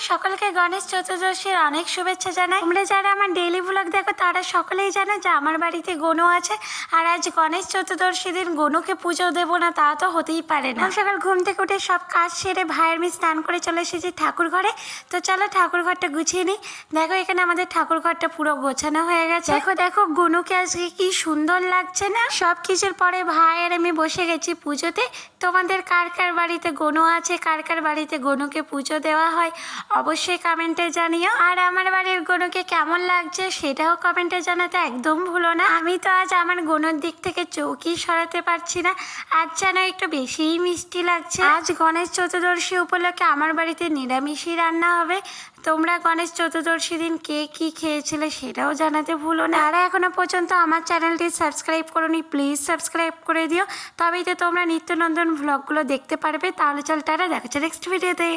সকলকে গণেশ চতুর্দশীর অনেক শুভেচ্ছা জানাই। তোমরা যারা আমার ডেইলি ব্লগ দেখো তারা সকলেই জানো যে আমার বাড়িতে গনু আছে, আর আজ গণেশ চতুর্দশী দিন গনুকে পুজো দেবো না তা তো হতেই পারে না। সকাল ঘুম থেকে উঠে সব কাজ সেরে ভাইয়ের আমি স্নান করে চলে এসেছি ঠাকুর ঘরে। তো চলো ঠাকুর ঘরটা গুছিয়ে নিই। দেখো এখানে আমাদের ঠাকুর ঘরটা পুরো গোছানো হয়ে গেছে। দেখো দেখো গনুকে আজকে কি সুন্দর লাগছে না। সব কিছুর পরে ভাইয়ের আমি বসে গেছি পুজোতে। তোমাদের কার কার বাড়িতে গনু আছে, কার কার বাড়িতে গনুকে পুজো দেওয়া হয় অবশ্যই কমেন্টে জানিও। আর আমার বাড়ির গনুকে কেমন লাগছে সেটাও কমেন্টে জানাতে একদম ভুলো না। আমি তো আজ আমার গনুর দিক থেকে চৌকি সরাতে পারছি না, আজ যেন একটু বেশিই মিষ্টি লাগছে। আজ গণেশ চতুর্দশী উপলক্ষে আমার বাড়িতে নিরামিষই রান্না হবে। তোমরা গণেশ চতুর্দশী দিন কে কি খেয়েছিলে সেটাও জানাতে ভুলো না। আর এখনো পর্যন্ত আমার চ্যানেলটি সাবস্ক্রাইব করোনি, প্লিজ সাবস্ক্রাইব করে দিও, তবেই তো তোমরা নিত্য নন্দন ব্লগগুলো দেখতে পারবে। তাহলে চল টাটা, দেখা হচ্ছে নেক্সট ভিডিওতে।